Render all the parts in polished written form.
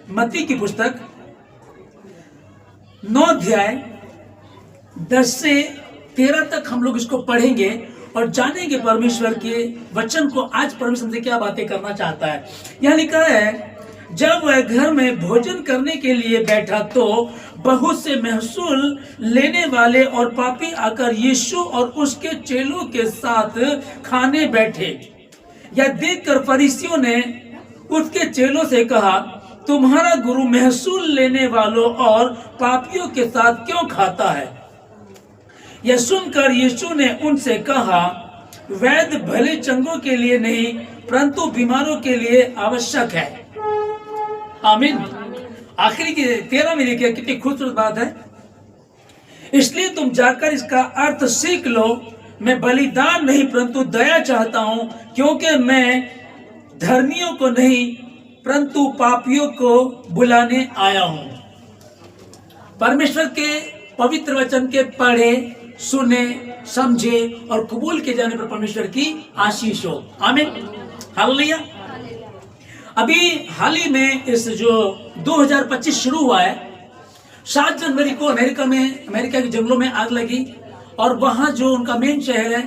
मत्ती की पुस्तक 9 अध्याय 10 से 13 तक हम लोग इसको पढ़ेंगे और जानेंगे परमेश्वर के वचन को। आज परमेश्वर से क्या बातें करना चाहता है। यहाँ लिखा है, जब वह घर में भोजन करने के लिए बैठा तो बहुत से महसूल लेने वाले और पापी आकर यीशु और उसके चेलों के साथ खाने बैठे। यह देखकर फरीसियों ने उसके चेलों से कहा, तुम्हारा गुरु महसूल लेने वालों और पापियों के साथ क्यों खाता है? यह सुनकर यीशु ने उनसे कहा, वैद्य भले चंगों के लिए नहीं परंतु बीमारों के लिए आवश्यक है। आमीन। आखिरी की 13 में देखिए कितनी खूबसूरत बात है। इसलिए तुम जाकर इसका अर्थ सीख लो, मैं बलिदान नहीं परंतु दया चाहता हूं, क्योंकि मैं धर्मियों को नहीं परंतु पापियों को बुलाने आया हूं। परमेश्वर के पवित्र वचन के पढ़े, सुने, समझे और कबूल किए जाने पर परमेश्वर की आशीष हो। आमीन। हालेलुया। अभी हाल ही में इस जो 2025 शुरू हुआ है, 7 जनवरी को अमेरिका के जंगलों में आग लगी और वहां जो उनका मेन शहर है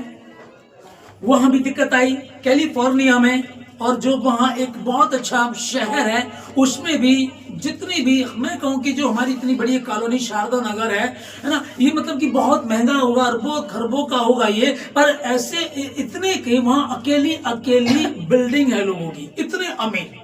वहां भी दिक्कत आई, कैलिफोर्निया में। और जो वहाँ एक बहुत अच्छा शहर है उसमें भी जितनी भी मैं कहूँ कि जो हमारी इतनी बड़ी कॉलोनी शारदा नगर है ना, ये मतलब कि बहुत महंगा होगा, अरबों खरबों का होगा ये, पर ऐसे इतने कि वहाँ अकेली बिल्डिंग है लोगों की, इतने अमीर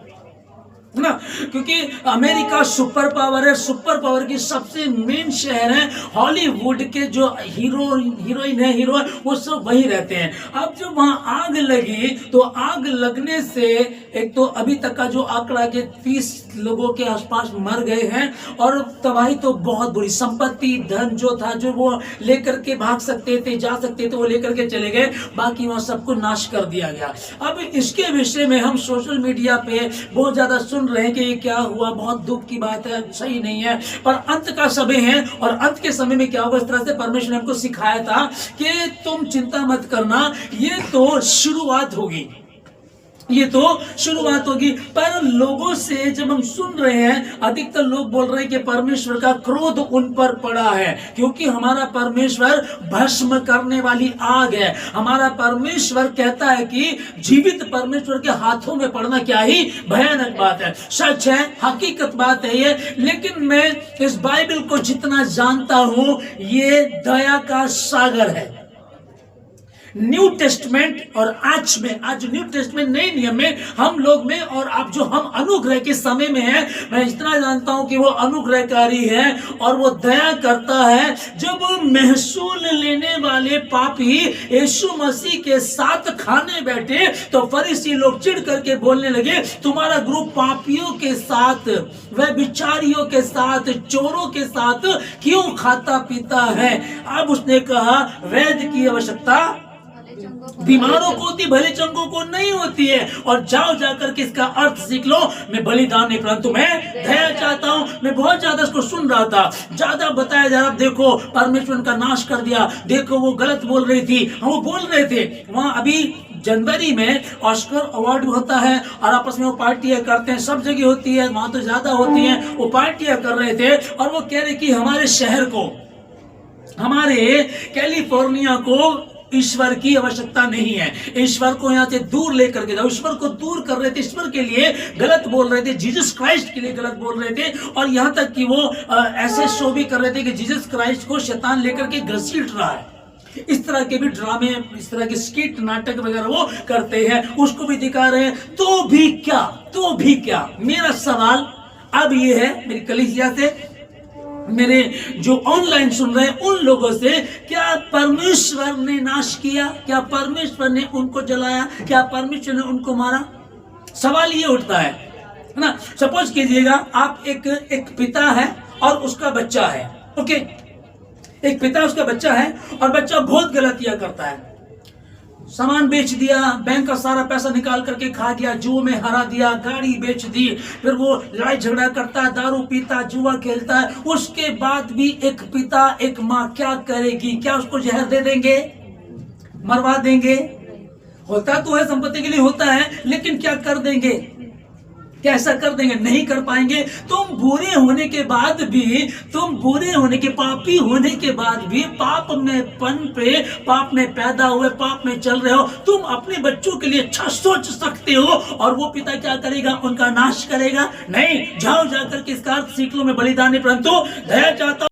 ना, क्योंकि अमेरिका सुपर पावर है, सुपर पावर की सबसे मेन शहर है। हॉलीवुड के जो हीरोइन है, हीरो है, वो सब वहीं रहते हैं। अब जब वहां आग लगी तो आग लगने से एक तो अभी तक का जो आंकड़ा के 30 लोगों के आसपास मर गए हैं और तबाही तो बहुत बुरी। संपत्ति धन जो था, जो वो लेकर के भाग सकते थे, जा सकते थे, वो लेकर के चले गए, बाकी वहां सबको नाश कर दिया गया। अब इसके विषय में हम सोशल मीडिया पे बहुत ज्यादा सुन रहे हैं कि ये क्या हुआ, बहुत दुख की बात है, सही नहीं है, पर अंत का समय है और अंत के समय में क्या होगा, इस तरह से परमेश्वर ने हमको सिखाया था कि तुम चिंता मत करना, ये तो शुरुआत होगी, ये तो शुरुआत होगी। पर लोगों से जब हम सुन रहे हैं, अधिकतर लोग बोल रहे हैं कि परमेश्वर का क्रोध उन पर पड़ा है, क्योंकि हमारा परमेश्वर भस्म करने वाली आग है। हमारा परमेश्वर कहता है कि जीवित परमेश्वर के हाथों में पड़ना क्या ही भयानक बात है। सच है, हकीकत बात है ये। लेकिन मैं इस बाइबल को जितना जानता हूं, ये दया का सागर है। न्यू टेस्टमेंट और आज न्यू टेस्टमेंट नए नियम में हम लोग में और आप जो हम अनुग्रह के समय में है, मैं इतना जानता हूं कि वो अनुग्रहकारी है और वो दया करता है। जब महसूल लेने वाले पापी यीशु मसीह के साथ खाने बैठे तो फरीसी लोग चिढ़ करके बोलने लगे, तुम्हारा ग्रुप पापियों के साथ, वह बिचारियों के साथ, चोरों के साथ क्यों खाता पीता है? अब उसने कहा, वैद्य की आवश्यकता बीमारों को होती, भले चंगों को नहीं होती है। और जाओ जाकर के इसका अर्थ सीख लो, मैं बलिदान नहीं परंतु मैं दया चाहता हूं। मैं बहुत ज्यादा इसको सुन रहा था, ज्यादा बताया जा रहा, देखो परमेश्वर का नाश कर दिया, देखो वो गलत बोल रही थी, वो बोल रहे थे। वहां अभी जनवरी में ऑस्कर अवार्ड होता है और आपस में वो पार्टियां करते हैं, सब जगह होती है, वहां तो ज्यादा होती है। वो पार्टियां कर रहे थे और वो कह रहे कि हमारे शहर को, हमारे कैलिफोर्निया को ईश्वर की आवश्यकता नहीं है, ईश्वर को यहाँ से दूर लेकर के जाओ। ईश्वर को दूर कर रहे थे, ईश्वर के लिए गलत बोल रहे थे, जीसस क्राइस्ट के लिए गलत बोल रहे थे। और यहाँ तक कि वो ऐसे शो भी कर रहे थे कि जीसस क्राइस्ट को शैतान लेकर के घसीट रहा है। इस तरह के भी ड्रामे, इस तरह के स्किट नाटक वगैरह वो करते हैं, उसको भी दिखा रहे हैं। तो भी क्या मेरा सवाल अब ये है मेरी कलीसिया से, मेरे जो ऑनलाइन सुन रहे हैं उन लोगों से, क्या परमेश्वर ने नाश किया? क्या परमेश्वर ने उनको जलाया? क्या परमेश्वर ने उनको मारा? सवाल ये उठता है ना। सपोज कीजिएगा आप एक पिता है और उसका बच्चा है, ओके, एक पिता उसका बच्चा है और बच्चा बहुत गलतियां करता है, सामान बेच दिया, बैंक का सारा पैसा निकाल करके खा गया, जुए में हरा दिया, गाड़ी बेच दी, फिर वो लड़ाई झगड़ा करता है, दारू पीता, जुआ खेलता है। उसके बाद भी एक पिता, एक माँ क्या करेगी? क्या उसको जहर दे देंगे, मरवा देंगे? होता तो है, संपत्ति के लिए होता है, लेकिन क्या कर देंगे? क्या ऐसा कर देंगे? नहीं कर पाएंगे। तुम बुरे होने के बाद भी, तुम बुरे होने के, पापी होने के बाद भी, पाप में पनपे, पाप में पैदा हुए, पाप में चल रहे हो, तुम अपने बच्चों के लिए अच्छा सोच सकते हो और वो पिता क्या करेगा? उनका नाश करेगा? नहीं, जाओ जाकर के इसका अर्थ सीख लो, मैं बलिदान नहीं, परंतु दया चाहता हूं